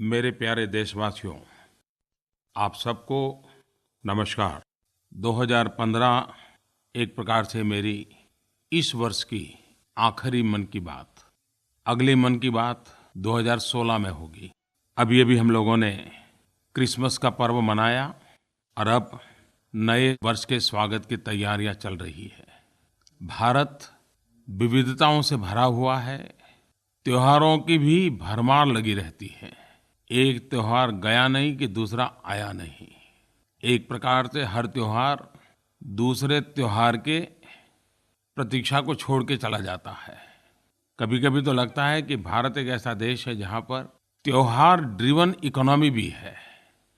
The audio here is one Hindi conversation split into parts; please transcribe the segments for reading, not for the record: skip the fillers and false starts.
मेरे प्यारे देशवासियों, आप सबको नमस्कार। 2015 एक प्रकार से मेरी इस वर्ष की आखिरी मन की बात। अगली मन की बात 2016 में होगी। अभी हम लोगों ने क्रिसमस का पर्व मनाया और अब नए वर्ष के स्वागत की तैयारियां चल रही है। भारत विविधताओं से भरा हुआ है। त्योहारों की भी भरमार लगी रहती है। एक त्योहार गया नहीं कि दूसरा आया नहीं। एक प्रकार से हर त्योहार दूसरे त्योहार के प्रतीक्षा को छोड़ के चला जाता है। कभी-कभी तो लगता है कि भारत एक ऐसा देश है जहाँ पर त्योहार ड्रिवन इकोनॉमी भी है।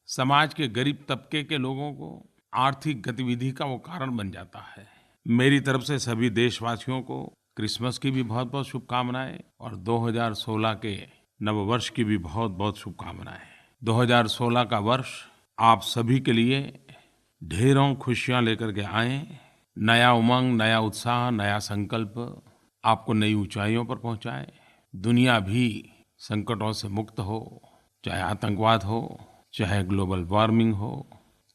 समाज के गरीब तबके के लोगों को आर्थिक गतिविधि का वो कारण बन जाता है। मेरी तरफ से सभी देशवासियों को क्रिसमस की भी बहुत-बहुत शुभकामनाएं और 2016 के नववर्ष की भी बहुत-बहुत शुभकामनाएं। 2016 का वर्ष आप सभी के लिए ढेरों खुशियां लेकर के आए। नया उमंग, नया उत्साह, नया संकल्प आपको नई ऊंचाइयों पर पहुंचाए। दुनिया भी संकटों से मुक्त हो, चाहे आतंकवाद हो, चाहे ग्लोबल वार्मिंग हो,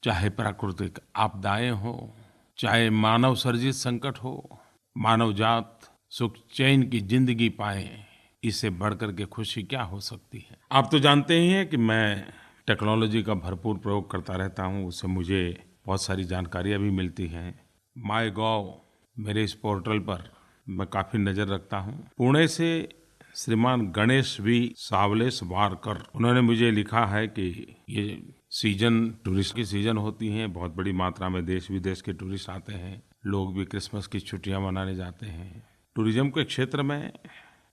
चाहे प्राकृतिक आपदाएं हो, चाहे मानव सर्जित संकट हो। मानव जात सुख चैन की जिंदगी पाए, इससे बढ़कर के खुशी क्या हो सकती है। आप तो जानते ही हैं कि मैं टेक्नोलॉजी का भरपूर प्रयोग करता रहता हूं। उससे मुझे बहुत सारी जानकारियां भी मिलती हैं। माईगोव मेरे इस पोर्टल पर मैं काफ़ी नज़र रखता हूं। पुणे से श्रीमान गणेश वी सावलेशवारकर, उन्होंने मुझे लिखा है कि ये सीजन टूरिस्ट की सीजन होती है। बहुत बड़ी मात्रा में देश विदेश के टूरिस्ट आते हैं। लोग भी क्रिसमस की छुट्टियां मनाने जाते हैं। टूरिज्म के क्षेत्र में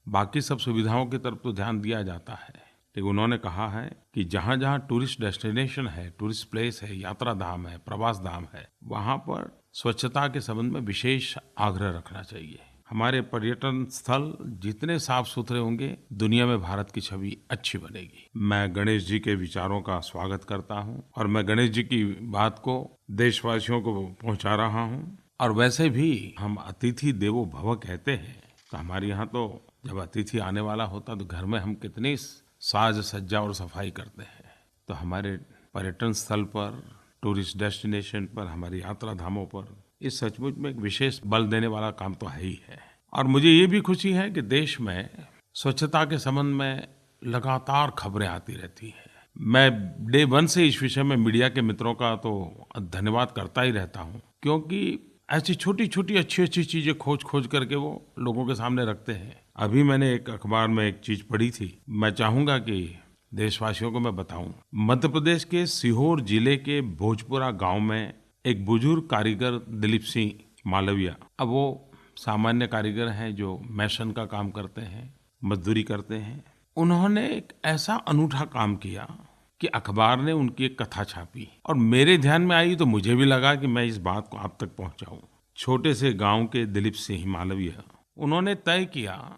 बाकी सब सुविधाओं की तरफ तो ध्यान दिया जाता है, लेकिन उन्होंने कहा है कि जहाँ-जहाँ टूरिस्ट डेस्टिनेशन है, टूरिस्ट प्लेस है, यात्रा धाम है, प्रवास धाम है, वहाँ पर स्वच्छता के संबंध में विशेष आग्रह रखना चाहिए। हमारे पर्यटन स्थल जितने साफ सुथरे होंगे, दुनिया में भारत की छवि अच्छी बनेगी। मैं गणेश जी के विचारों का स्वागत करता हूँ और मैं गणेश जी की बात को देशवासियों को पहुँचा रहा हूँ। और वैसे भी हम अतिथि देवो भव कहते हैं, तो हमारे यहाँ तो जब अतिथि आने वाला होता तो घर में हम कितनी साज सज्जा और सफाई करते हैं। तो हमारे पर्यटन स्थल पर, टूरिस्ट डेस्टिनेशन पर, हमारी यात्रा धामों पर इस सचमुच में एक विशेष बल देने वाला काम तो है ही है। और मुझे ये भी खुशी है कि देश में स्वच्छता के संबंध में लगातार खबरें आती रहती हैं। मैं डे वन से इस विषय में मीडिया के मित्रों का तो धन्यवाद करता ही रहता हूँ, क्योंकि ऐसी छोटी-छोटी अच्छी-अच्छी चीज़ें खोज करके वो लोगों के सामने रखते हैं। अभी मैंने एक अखबार में एक चीज़ पढ़ी थी, मैं चाहूँगा कि देशवासियों को मैं बताऊँ। मध्य प्रदेश के सीहोर जिले के भोजपुरा गांव में एक बुजुर्ग कारीगर दिलीप सिंह मालविया, अब वो सामान्य कारीगर हैं जो मैसन का काम करते हैं, मजदूरी करते हैं। उन्होंने एक ऐसा अनूठा काम किया कि अखबार ने उनकी एक कथा छापी और मेरे ध्यान में आई, तो मुझे भी लगा कि मैं इस बात को आप तक पहुंचाऊं। छोटे से गांव के दिलीप सिंह मालविया, उन्होंने तय किया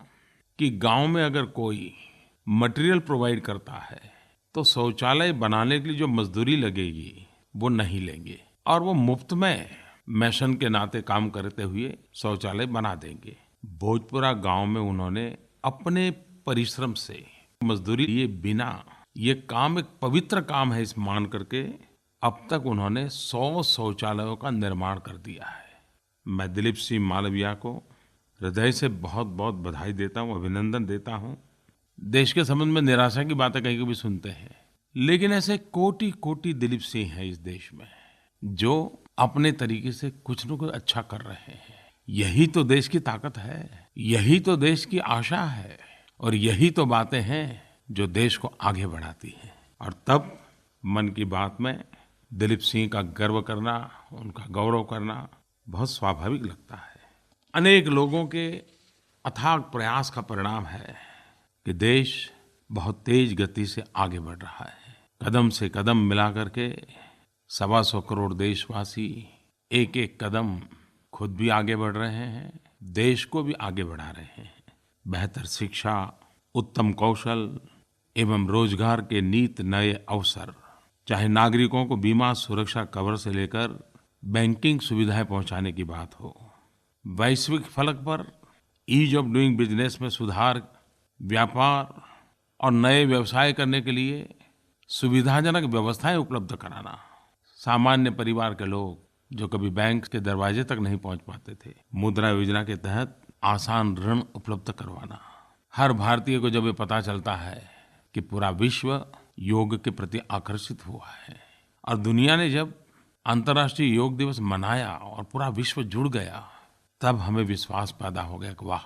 कि गांव में अगर कोई मटेरियल प्रोवाइड करता है तो शौचालय बनाने के लिए जो मजदूरी लगेगी वो नहीं लेंगे और वो मुफ्त में मैसन के नाते काम करते हुए शौचालय बना देंगे। भोजपुरा गांव में उन्होंने अपने परिश्रम से मजदूरी लिए बिना ये काम एक पवित्र काम है इस मान करके अब तक उन्होंने 100 शौचालयों का निर्माण कर दिया है। मैं दिलीप सिंह मालविया को हृदय से बहुत-बहुत बधाई देता हूँ, अभिनंदन देता हूँ। देश के संबंध में निराशा की बातें कहीं कभी सुनते हैं, लेकिन ऐसे कोटि-कोटि दिलीप सिंह हैं इस देश में जो अपने तरीके से कुछ न कुछ अच्छा कर रहे हैं। यही तो देश की ताकत है, यही तो देश की आशा है और यही तो बातें हैं जो देश को आगे बढ़ाती है। और तब मन की बात में दिलीप सिंह का गर्व करना, उनका गौरव करना बहुत स्वाभाविक लगता है। अनेक लोगों के अथाग प्रयास का परिणाम है कि देश बहुत तेज गति से आगे बढ़ रहा है। कदम से कदम मिला करके 125 करोड़ देशवासी एक-एक कदम खुद भी आगे बढ़ रहे हैं, देश को भी आगे बढ़ा रहे हैं। बेहतर शिक्षा, उत्तम कौशल एवं रोजगार के नित नए अवसर, चाहे नागरिकों को बीमा सुरक्षा कवर से लेकर बैंकिंग सुविधाएं पहुंचाने की बात हो, वैश्विक फलक पर ईज ऑफ डूइंग बिजनेस में सुधार, व्यापार और नए व्यवसाय करने के लिए सुविधाजनक व्यवस्थाएं उपलब्ध कराना। सामान्य परिवार के लोग जो कभी बैंक के दरवाजे तक नहीं पहुंच पाते थे, मुद्रा योजना के तहत आसान ऋण उपलब्ध करवाना। हर भारतीय को जब ये पता चलता है कि पूरा विश्व योग के प्रति आकर्षित हुआ है और दुनिया ने जब अंतर्राष्ट्रीय योग दिवस मनाया और पूरा विश्व जुड़ गया, तब हमें विश्वास पैदा हो गया कि वाह,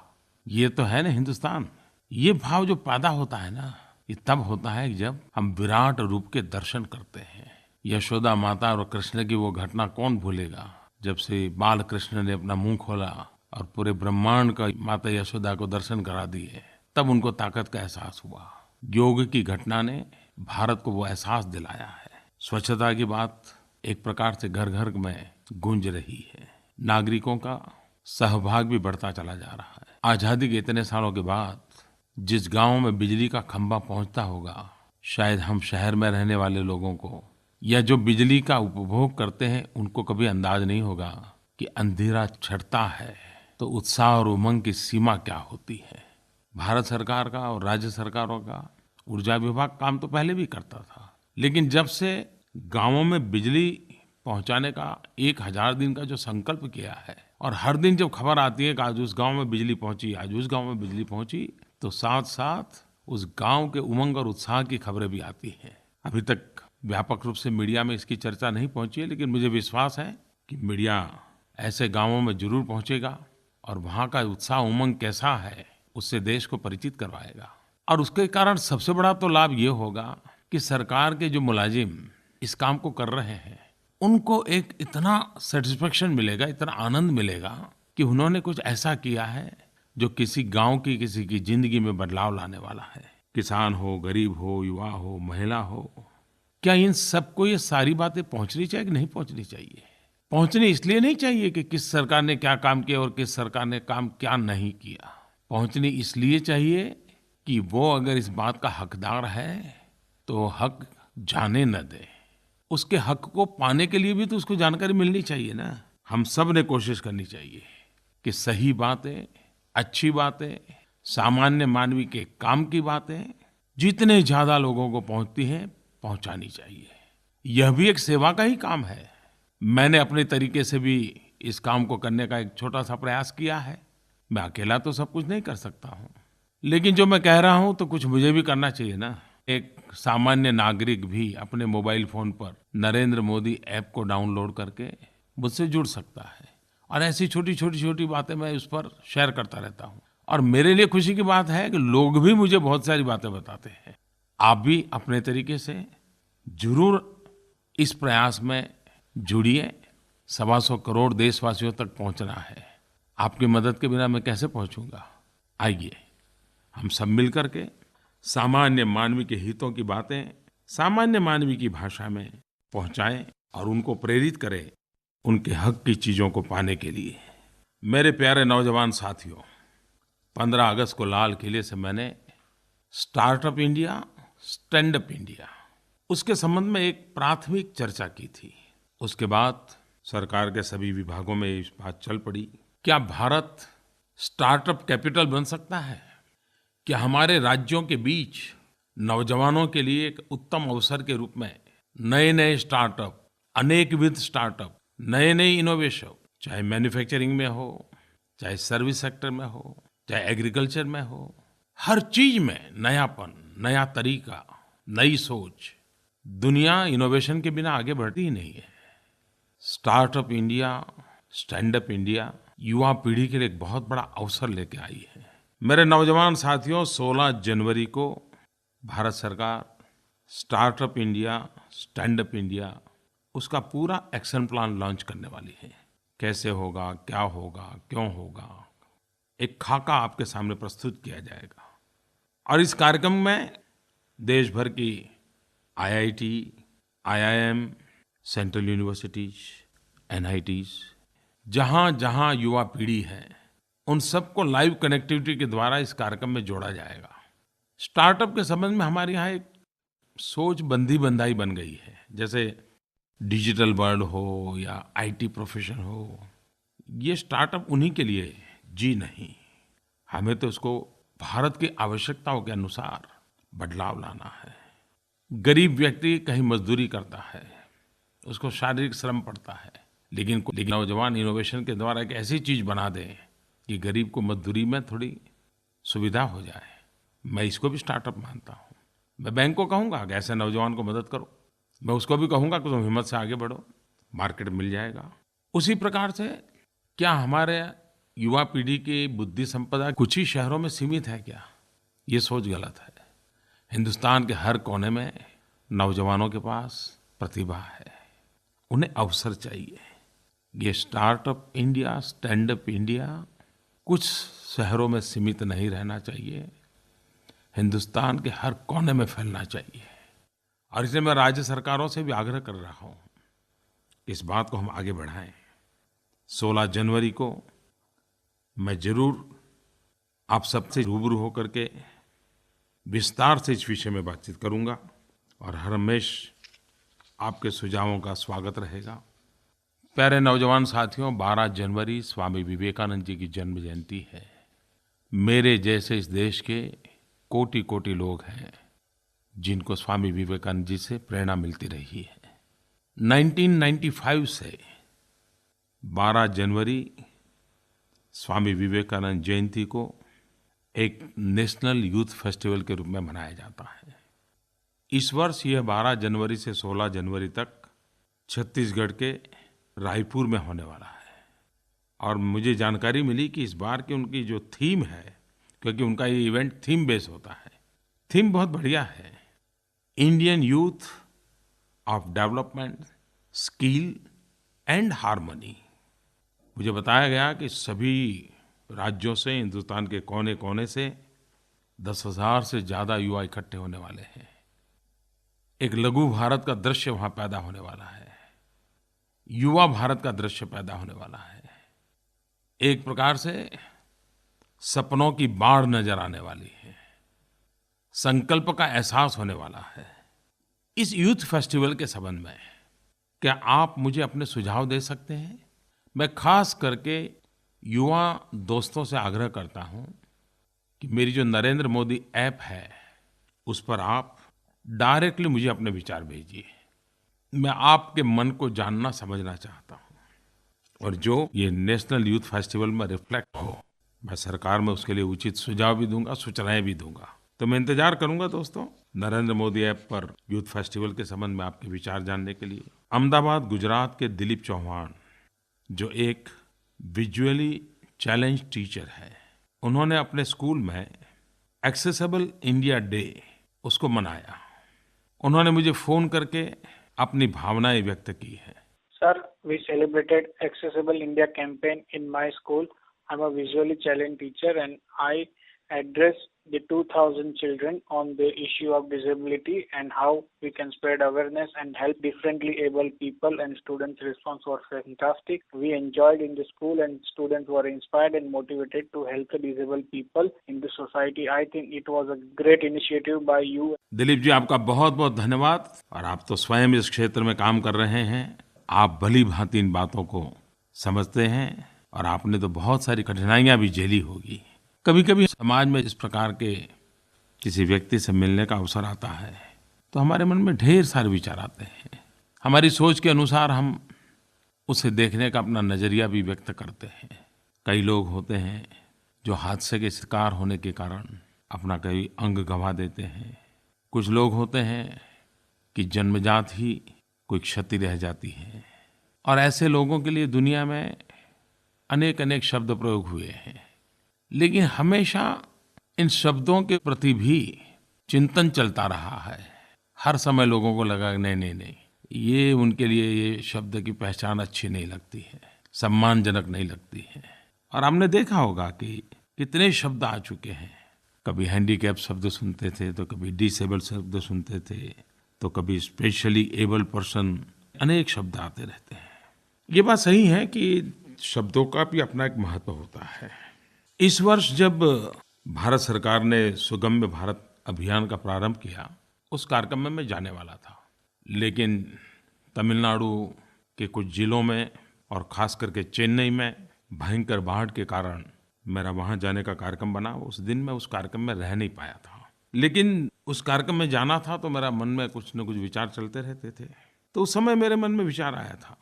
ये तो है ना हिंदुस्तान। ये भाव जो पैदा होता है ना, ये तब होता है जब हम विराट रूप के दर्शन करते हैं। यशोदा माता और कृष्ण की वो घटना कौन भूलेगा, जब से बाल कृष्ण ने अपना मुंह खोला और पूरे ब्रह्मांड का माता यशोदा को दर्शन करा दिए, तब उनको ताकत का एहसास हुआ। योग की घटना ने भारत को वो एहसास दिलाया है। स्वच्छता की बात एक प्रकार से घर घर में गूंज रही है। नागरिकों का सहभाग भी बढ़ता चला जा रहा है। आज़ादी के इतने सालों के बाद जिस गांव में बिजली का खंभा पहुंचता होगा, शायद हम शहर में रहने वाले लोगों को या जो बिजली का उपभोग करते हैं उनको कभी अंदाज नहीं होगा कि अंधेरा छंटता है तो उत्साह और उमंग की सीमा क्या होती है। भारत सरकार का और राज्य सरकारों का ऊर्जा विभाग काम तो पहले भी करता था, लेकिन जब से गांवों में बिजली पहुंचाने का 1000 दिन का जो संकल्प किया है और हर दिन जब खबर आती है कि आज उस गांव में बिजली पहुंची, आज उस गांव में बिजली पहुंची, तो साथ साथ उस गांव के उमंग और उत्साह की खबरें भी आती हैं। अभी तक व्यापक रूप से मीडिया में इसकी चर्चा नहीं पहुंची है, लेकिन मुझे विश्वास है कि मीडिया ऐसे गांवों में जरूर पहुंचेगा और वहाँ का उत्साह उमंग कैसा है उससे देश को परिचित करवाएगा। और उसके कारण सबसे बड़ा तो लाभ ये होगा कि सरकार के जो मुलाजिम इस काम को कर रहे हैं, उनको एक इतना सेटिस्फेक्शन मिलेगा, इतना आनंद मिलेगा कि उन्होंने कुछ ऐसा किया है जो किसी गांव की, किसी की जिंदगी में बदलाव लाने वाला है। किसान हो, गरीब हो, युवा हो, महिला हो, क्या इन सबको ये सारी बातें पहुंचनी चाहिए कि नहीं पहुंचनी चाहिए? पहुंचनी इसलिए नहीं चाहिए कि किस सरकार ने क्या काम किया और किस सरकार ने काम क्या नहीं किया। पहुंचनी इसलिए चाहिए कि वो अगर इस बात का हकदार है तो हक जाने न दे। उसके हक को पाने के लिए भी तो उसको जानकारी मिलनी चाहिए ना। हम सब ने कोशिश करनी चाहिए कि सही बातें, अच्छी बातें, सामान्य मानवी के काम की बातें जितने ज्यादा लोगों को पहुंचती हैं, पहुंचानी चाहिए। यह भी एक सेवा का ही काम है। मैंने अपने तरीके से भी इस काम को करने का एक छोटा सा प्रयास किया है। मैं अकेला तो सब कुछ नहीं कर सकता हूँ, लेकिन जो मैं कह रहा हूँ तो कुछ मुझे भी करना चाहिए ना। एक सामान्य नागरिक भी अपने मोबाइल फोन पर नरेंद्र मोदी ऐप को डाउनलोड करके मुझसे जुड़ सकता है और ऐसी छोटी बातें मैं उस पर शेयर करता रहता हूँ। और मेरे लिए खुशी की बात है कि लोग भी मुझे बहुत सारी बातें बताते हैं। आप भी अपने तरीके से जरूर इस प्रयास में जुड़िए। 125 करोड़ देशवासियों तक पहुंचना है। आपकी मदद के बिना मैं कैसे पहुंचूंगा? आइए हम सब मिलकर के सामान्य मानवी के हितों की बातें सामान्य मानवी की भाषा में पहुंचाएं और उनको प्रेरित करें उनके हक की चीजों को पाने के लिए। मेरे प्यारे नौजवान साथियों, 15 अगस्त को लाल किले से मैंने startup India, stand up India, उसके संबंध में एक प्राथमिक चर्चा की थी। उसके बाद सरकार के सभी विभागों में इस बात चल पड़ी, क्या भारत स्टार्टअप कैपिटल बन सकता है? क्या हमारे राज्यों के बीच नौजवानों के लिए एक उत्तम अवसर के रूप में नए नए स्टार्टअप, अनेकविध स्टार्टअप, नए नए इनोवेशन, चाहे मैन्युफैक्चरिंग में हो, चाहे सर्विस सेक्टर में हो, चाहे एग्रीकल्चर में हो, हर चीज में नयापन, नया तरीका, नई सोच। दुनिया इनोवेशन के बिना आगे बढ़ती ही नहीं है। Startup India, stand up India युवा पीढ़ी के लिए एक बहुत बड़ा अवसर लेके आई है। मेरे नौजवान साथियों, 16 जनवरी को भारत सरकार startup India, stand up India, उसका पूरा एक्शन प्लान लॉन्च करने वाली है। कैसे होगा, क्या होगा, क्यों होगा, एक खाका आपके सामने प्रस्तुत किया जाएगा। और इस कार्यक्रम में देश भर की IIT, IIM, central universities, NITs, जहाँ जहाँ युवा पीढ़ी है, उन सबको लाइव कनेक्टिविटी के द्वारा इस कार्यक्रम में जोड़ा जाएगा। स्टार्टअप के संबंध में हमारे यहाँ एक सोच बंधी बंधाई बन गई है। जैसे डिजिटल वर्ल्ड हो या आईटी प्रोफेशन हो, ये स्टार्टअप उन्हीं के लिए जी नहीं। हमें तो इसको भारत की आवश्यकताओं के अनुसार बदलाव लाना है। गरीब व्यक्ति कहीं मजदूरी करता है, उसको शारीरिक श्रम पड़ता है, लेकिन नौजवान इनोवेशन के द्वारा एक ऐसी चीज़ बना दें कि गरीब को मजदूरी में थोड़ी सुविधा हो जाए। मैं इसको भी स्टार्टअप मानता हूँ। मैं बैंक को कहूँगा कि ऐसे नौजवान को मदद करो। मैं उसको भी कहूँगा कि तुम हिम्मत से आगे बढ़ो, मार्केट मिल जाएगा। उसी प्रकार से क्या हमारे युवा पीढ़ी की बुद्धि संपदा कुछ ही शहरों में सीमित है क्या? ये सोच गलत है। हिंदुस्तान के हर कोने में नौजवानों के पास प्रतिभा है, उन्हें अवसर चाहिए। ये startup India, stand up India कुछ शहरों में सीमित नहीं रहना चाहिए, हिंदुस्तान के हर कोने में फैलना चाहिए। और इसलिए मैं राज्य सरकारों से भी आग्रह कर रहा हूँ कि इस बात को हम आगे बढ़ाएं। 16 जनवरी को मैं ज़रूर आप सबसे रूबरू होकर के विस्तार से इस विषय में बातचीत करूँगा और हर हमेशा आपके सुझावों का स्वागत रहेगा। प्यारे नौजवान साथियों, 12 जनवरी स्वामी विवेकानंद जी की जन्म जयंती है। मेरे जैसे इस देश के कोटि-कोटि लोग हैं जिनको स्वामी विवेकानंद जी से प्रेरणा मिलती रही है। 1995 से 12 जनवरी स्वामी विवेकानंद जयंती को एक नेशनल यूथ फेस्टिवल के रूप में मनाया जाता है। इस वर्ष यह 12 जनवरी से 16 जनवरी तक छत्तीसगढ़ के रायपुर में होने वाला है। और मुझे जानकारी मिली कि इस बार की उनकी जो थीम है, क्योंकि उनका ये इवेंट थीम बेस होता है, थीम बहुत बढ़िया है। Indian youth of development, skill and harmony. मुझे बताया गया कि सभी राज्यों से, हिंदुस्तान के कोने-कोने से 10,000 से ज़्यादा युवा इकट्ठे होने वाले हैं। एक लघु भारत का दृश्य वहाँ पैदा होने वाला है, युवा भारत का दृश्य पैदा होने वाला है। एक प्रकार से सपनों की बाढ़ नज़र आने वाली है, संकल्प का एहसास होने वाला है। इस यूथ फेस्टिवल के संबंध में क्या आप मुझे अपने सुझाव दे सकते हैं? मैं खास करके युवा दोस्तों से आग्रह करता हूं कि मेरी जो नरेंद्र मोदी ऐप है, उस पर आप डायरेक्टली मुझे अपने विचार भेजिए। मैं आपके मन को जानना, समझना चाहता हूं। और जो ये नेशनल यूथ फेस्टिवल में रिफ्लेक्ट हो, मैं सरकार में उसके लिए उचित सुझाव भी दूंगा, सूचनाएं भी दूंगा। तो मैं इंतजार करूंगा दोस्तों, नरेंद्र मोदी ऐप पर यूथ फेस्टिवल के संबंध में आपके विचार जानने के लिए। अहमदाबाद, गुजरात के दिलीप चौहान, जो एक विजुअली चैलेंज टीचर है, उन्होंने अपने स्कूल में एक्सेसिबल इंडिया डे उसको मनाया। उन्होंने मुझे फ़ोन करके अपनी भावनाएं व्यक्त की हैं। Sir, we celebrated Accessible India campaign in my school. I'm a visually challenged teacher and I addressed the 2,000 children on the issue of disability and how we can spread awareness and help differently able people, and students' response was fantastic. We enjoyed in the school and students were inspired and motivated to help the disabled people in the society. I think it was a great initiative by you. Dilip ji, आपका बहुत बहुत धन्यवाद। और आप तो स्वयं इस क्षेत्र में काम कर रहे हैं, आप भली भांति इन बातों को समझते हैं और आपने तो बहुत सारी कठिनाइयां भी झेली होगी। कभी-कभी समाज में इस प्रकार के किसी व्यक्ति से मिलने का अवसर आता है तो हमारे मन में ढेर सारे विचार आते हैं। हमारी सोच के अनुसार हम उसे देखने का अपना नज़रिया भी व्यक्त करते हैं। कई लोग होते हैं जो हादसे के शिकार होने के कारण अपना कई अंग गंवा देते हैं। कुछ लोग होते हैं कि जन्मजात ही कोई क्षति रह जाती है। और ऐसे लोगों के लिए दुनिया में अनेक अनेक शब्द प्रयोग हुए हैं, लेकिन हमेशा इन शब्दों के प्रति भी चिंतन चलता रहा है। हर समय लोगों को लगा नहीं, ये उनके लिए ये शब्द की पहचान अच्छी नहीं लगती है, सम्मानजनक नहीं लगती है। और हमने देखा होगा कि कितने शब्द आ चुके हैं। कभी हैंडीकैप शब्द सुनते थे, तो कभी डिसेबल शब्द सुनते थे, तो कभी स्पेशली एबल पर्सन, अनेक शब्द आते रहते हैं। ये बात सही है कि शब्दों का भी अपना एक महत्व होता है। इस वर्ष जब भारत सरकार ने सुगम्य भारत अभियान का प्रारंभ किया, उस कार्यक्रम में मैं जाने वाला था, लेकिन तमिलनाडु के कुछ जिलों में और खास करके चेन्नई में भयंकर बाढ़ के कारण मेरा वहाँ जाने का कार्यक्रम बना। उस दिन मैं उस कार्यक्रम में रह नहीं पाया था। लेकिन उस कार्यक्रम में जाना था तो मेरा मन में कुछ न कुछ विचार चलते रहते थे। तो उस समय मेरे मन में विचार आया था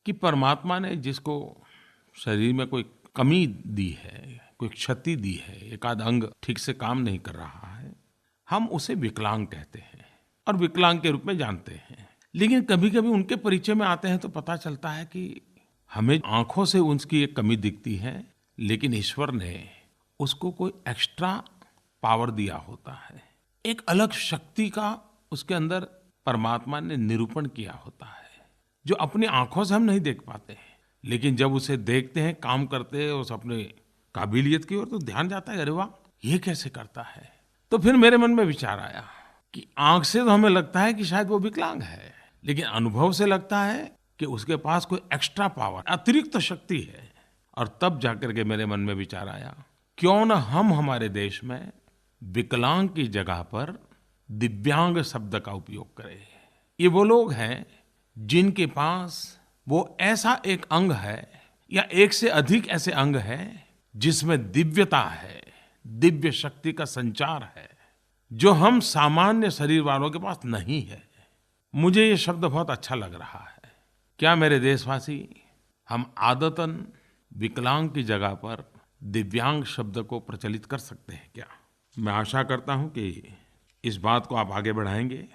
कि परमात्मा ने जिसको शरीर में कोई कमी दी है, कोई क्षति दी है, एक आध अंग ठीक से काम नहीं कर रहा है, हम उसे विकलांग कहते हैं और विकलांग के रूप में जानते हैं। लेकिन कभी-कभी उनके परिचय में आते हैं तो पता चलता है कि हमें आँखों से उसकी एक कमी दिखती है, लेकिन ईश्वर ने उसको कोई एक्स्ट्रा पावर दिया होता है। एक अलग शक्ति का उसके अंदर परमात्मा ने निरूपण किया होता है, जो अपनी आँखों से हम नहीं देख पाते हैं। लेकिन जब उसे देखते हैं, काम करते हैं, उस अपने काबिलियत की ओर तो ध्यान जाता है, अरे वाह! ये कैसे करता है? तो फिर मेरे मन में विचार आया कि आँख से तो हमें लगता है कि शायद वो विकलांग है, लेकिन अनुभव से लगता है कि उसके पास कोई एक्स्ट्रा पावर, अतिरिक्त शक्ति है। और तब जाकर के मेरे मन में विचार आया, क्यों न हम हमारे देश में विकलांग की जगह पर दिव्यांग शब्द का उपयोग करें। ये वो लोग हैं जिनके पास वो ऐसा एक अंग है या एक से अधिक ऐसे अंग हैं जिसमें दिव्यता है, दिव्य शक्ति का संचार है, जो हम सामान्य शरीर वालों के पास नहीं है। मुझे ये शब्द बहुत अच्छा लग रहा है। क्या मेरे देशवासी, हम आदतन विकलांग की जगह पर दिव्यांग शब्द को प्रचलित कर सकते हैं क्या? मैं आशा करता हूं कि इस बात को आप आगे बढ़ाएंगे।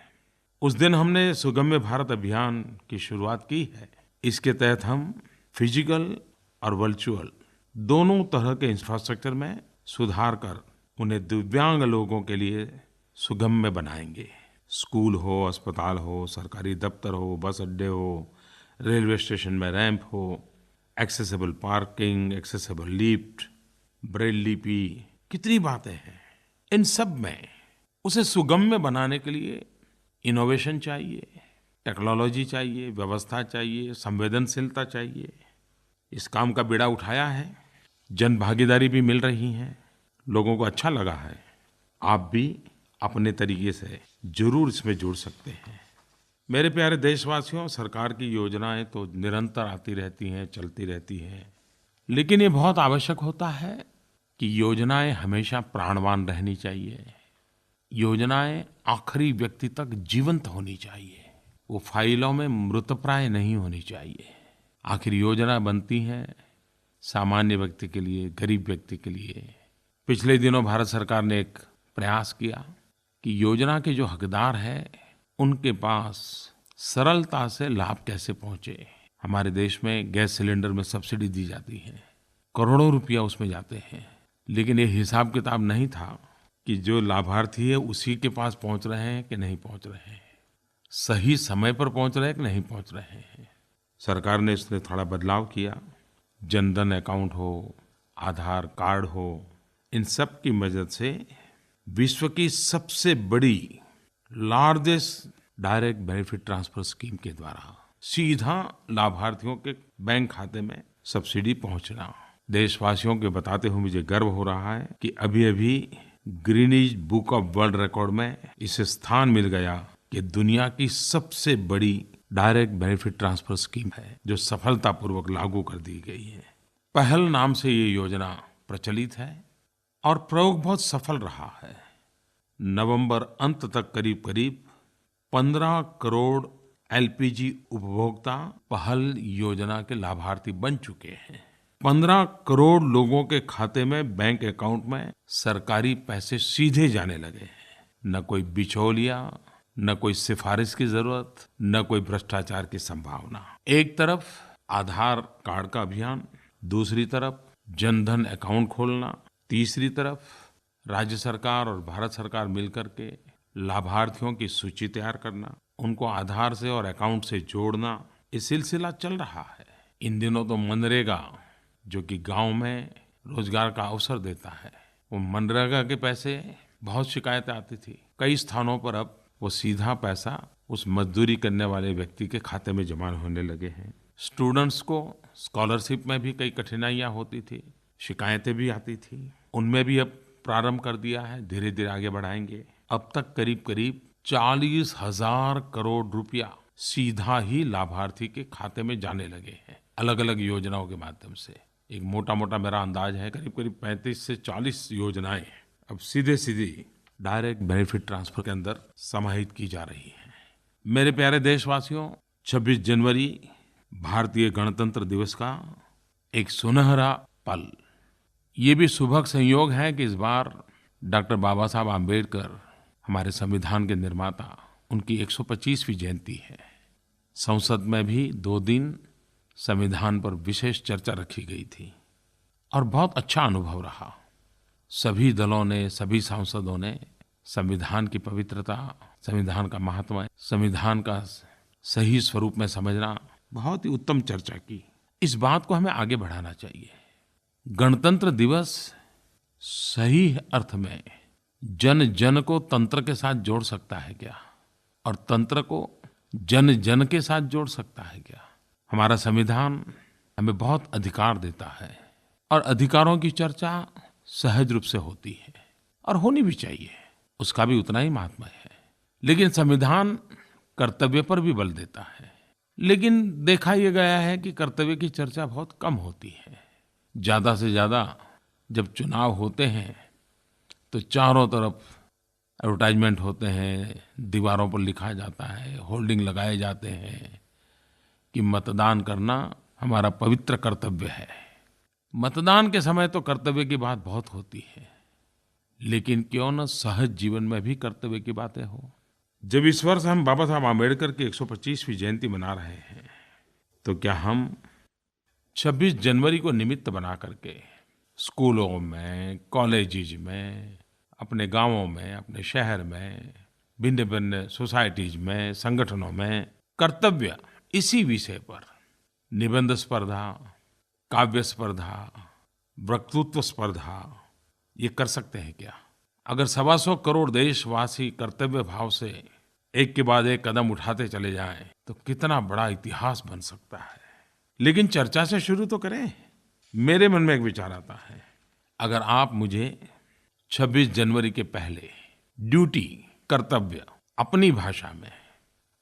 उस दिन हमने सुगम्य भारत अभियान की शुरुआत की है। इसके तहत हम फिजिकल और वर्चुअल दोनों तरह के इंफ्रास्ट्रक्चर में सुधार कर उन्हें दिव्यांग लोगों के लिए सुगम्य बनाएंगे। स्कूल हो, अस्पताल हो, सरकारी दफ्तर हो, बस अड्डे हो, रेलवे स्टेशन में रैंप हो, accessible parking, accessible lift, Braille लिपि, कितनी बातें हैं। इन सब में उसे सुगम्य बनाने के लिए इनोवेशन चाहिए, टेक्नोलॉजी चाहिए, व्यवस्था चाहिए, संवेदनशीलता चाहिए। इस काम का बीड़ा उठाया है, जन भागीदारी भी मिल रही है, लोगों को अच्छा लगा है। आप भी अपने तरीके से जरूर इसमें जुड़ सकते हैं। मेरे प्यारे देशवासियों, सरकार की योजनाएं तो निरंतर आती रहती हैं, चलती रहती हैं, लेकिन ये बहुत आवश्यक होता है कि योजनाएं हमेशा प्राणवान रहनी चाहिए। योजनाएं आखिरी व्यक्ति तक जीवंत होनी चाहिए, वो फाइलों में मृतप्राय नहीं होनी चाहिए। आखिर योजना बनती है सामान्य व्यक्ति के लिए, गरीब व्यक्ति के लिए। पिछले दिनों भारत सरकार ने एक प्रयास किया कि योजना के जो हकदार हैं उनके पास सरलता से लाभ कैसे पहुंचे। हमारे देश में गैस सिलेंडर में सब्सिडी दी जाती है, करोड़ों रुपया उसमें जाते हैं, लेकिन ये हिसाब किताब नहीं था कि जो लाभार्थी है उसी के पास पहुंच रहे हैं कि नहीं पहुंच रहे हैं, सही समय पर पहुंच रहे हैं कि नहीं पहुंच रहे हैं। सरकार ने इसमें थोड़ा बदलाव किया। जनधन अकाउंट हो, आधार कार्ड हो, इन सब की मदद से विश्व की सबसे बड़ी largest direct benefit transfer scheme के द्वारा सीधा लाभार्थियों के बैंक खाते में सब्सिडी पहुंचना। देशवासियों के बताते हुए मुझे गर्व हो रहा है कि अभी-अभी Guinness book of world record में इसे स्थान मिल गया कि दुनिया की सबसे बड़ी डायरेक्ट बेनिफिट ट्रांसफर स्कीम है जो सफलतापूर्वक लागू कर दी गई है। पहल नाम से ये योजना प्रचलित है और प्रयोग बहुत सफल रहा है। नवंबर अंत तक करीब-करीब 15 करोड़ एलपीजी उपभोक्ता पहल योजना के लाभार्थी बन चुके हैं। 15 करोड़ लोगों के खाते में, बैंक अकाउंट में सरकारी पैसे सीधे जाने लगे हैं। न कोई बिचौलिया, न कोई सिफारिश की जरूरत, न कोई भ्रष्टाचार की संभावना। एक तरफ आधार कार्ड का अभियान, दूसरी तरफ जनधन अकाउंट खोलना, तीसरी तरफ राज्य सरकार और भारत सरकार मिलकर के लाभार्थियों की सूची तैयार करना, उनको आधार से और अकाउंट से जोड़ना, ये सिलसिला चल रहा है। इन दिनों तो मनरेगा, जो कि गांव में रोजगार का अवसर देता है, वो मनरेगा के पैसे बहुत शिकायतें आती थी। कई स्थानों पर अब वो सीधा पैसा उस मजदूरी करने वाले व्यक्ति के खाते में जमा होने लगे हैं। स्टूडेंट्स को स्कॉलरशिप में भी कई कठिनाइयां होती थी, शिकायतें भी आती थी, उनमें भी अब प्रारंभ कर दिया है, धीरे धीरे आगे बढ़ाएंगे। अब तक करीब-करीब 40,000 करोड़ रुपया सीधा ही लाभार्थी के खाते में जाने लगे हैं, अलग अलग योजनाओं के माध्यम से। एक मोटा मोटा मेरा अंदाज है करीब-करीब 35 से 40 योजनाएं अब सीधे सीधी डायरेक्ट बेनिफिट ट्रांसफर के अंदर समाहित की जा रही है। मेरे प्यारे देशवासियों, 26 जनवरी भारतीय गणतंत्र दिवस का एक सुनहरा पल। ये भी सुभग संयोग है कि इस बार डॉक्टर बाबा साहब आम्बेडकर, हमारे संविधान के निर्माता, उनकी 125वीं जयंती है। संसद में भी 2 दिन संविधान पर विशेष चर्चा रखी गई थी और बहुत अच्छा अनुभव रहा। सभी दलों ने, सभी सांसदों ने संविधान की पवित्रता, संविधान का महात्मा, संविधान का सही स्वरूप में समझना, बहुत ही उत्तम चर्चा की। इस बात को हमें आगे बढ़ाना चाहिए। गणतंत्र दिवस सही अर्थ में जन जन को तंत्र के साथ जोड़ सकता है क्या, और तंत्र को जन जन के साथ जोड़ सकता है क्या? हमारा संविधान हमें बहुत अधिकार देता है और अधिकारों की चर्चा सहज रूप से होती है और होनी भी चाहिए, उसका भी उतना ही महात्मा है। लेकिन संविधान कर्तव्य पर भी बल देता है। लेकिन देखा यह गया है कि कर्तव्य की चर्चा बहुत कम होती है। ज़्यादा से ज़्यादा जब चुनाव होते हैं तो चारों तरफ एडवर्टाइजमेंट होते हैं, दीवारों पर लिखा जाता है, होर्डिंग लगाए जाते हैं कि मतदान करना हमारा पवित्र कर्तव्य है। मतदान के समय तो कर्तव्य की बात बहुत होती है, लेकिन क्यों न सहज जीवन में भी कर्तव्य की बातें हो। जब इस वर्ष हम बाबा साहब आम्बेडकर की 125वीं जयंती मना रहे हैं, तो क्या हम 26 जनवरी को निमित्त बना करके स्कूलों में, कॉलेजेस में, अपने गांवों में, अपने शहर में, भिन्न-भिन्न सोसाइटीज में, संगठनों में कर्तव्य, इसी विषय पर निबंध स्पर्धा, काव्य स्पर्धा, वक्तृत्व स्पर्धा, ये कर सकते हैं क्या? अगर 125 करोड़ देशवासी कर्तव्य भाव से एक के बाद एक कदम उठाते चले जाएं, तो कितना बड़ा इतिहास बन सकता है। लेकिन चर्चा से शुरू तो करें। मेरे मन में एक विचार आता है, अगर आप मुझे 26 जनवरी के पहले ड्यूटी, कर्तव्य, अपनी भाषा में,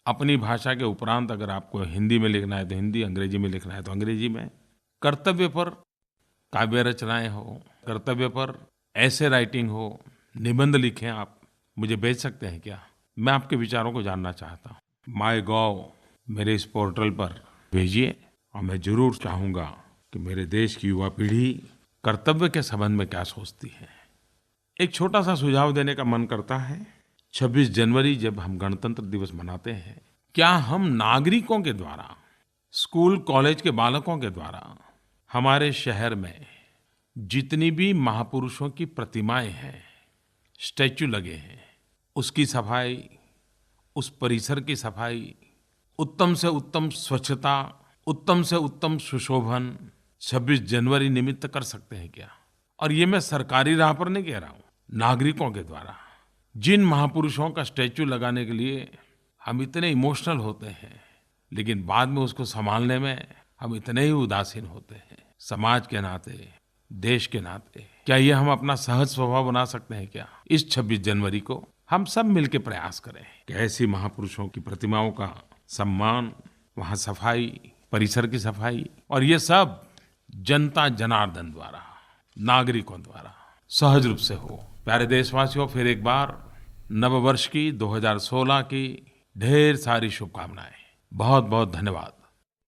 अपनी भाषा के उपरांत अगर आपको हिंदी में लिखना है तो हिंदी, अंग्रेजी में लिखना है तो अंग्रेजी में, कर्तव्य पर काव्य रचनाएं हो, कर्तव्य पर ऐसे राइटिंग हो, निबंध लिखें, आप मुझे भेज सकते हैं क्या? मैं आपके विचारों को जानना चाहता हूँ। माईगोव मेरे इस पोर्टल पर भेजिए और मैं जरूर चाहूँगा कि मेरे देश की युवा पीढ़ी कर्तव्य के संबंध में क्या सोचती है। एक छोटा सा सुझाव देने का मन करता है। 26 जनवरी जब हम गणतंत्र दिवस मनाते हैं, क्या हम नागरिकों के द्वारा, स्कूल कॉलेज के बालकों के द्वारा हमारे शहर में जितनी भी महापुरुषों की प्रतिमाएं हैं, स्टैच्यू लगे हैं, उसकी सफाई, उस परिसर की सफाई, उत्तम से उत्तम स्वच्छता, उत्तम से उत्तम सुशोभन 26 जनवरी निमित्त कर सकते हैं क्या? और ये मैं सरकारी राह पर नहीं कह रहा हूँ, नागरिकों के द्वारा। जिन महापुरुषों का स्टैच्यू लगाने के लिए हम इतने इमोशनल होते हैं, लेकिन बाद में उसको संभालने में हम इतने ही उदासीन होते हैं, समाज के नाते, देश के नाते, क्या ये हम अपना सहज स्वभाव बना सकते हैं क्या? इस 26 जनवरी को हम सब मिलकर प्रयास करें कि ऐसी महापुरुषों की प्रतिमाओं का सम्मान, वहाँ सफाई, परिसर की सफाई, और ये सब जनता जनार्दन द्वारा, नागरिकों द्वारा सहज रूप से हो। प्यारे देशवासियों, फिर एक बार नव वर्ष की 2016 की ढेर सारी शुभकामनाएं। बहुत बहुत धन्यवाद।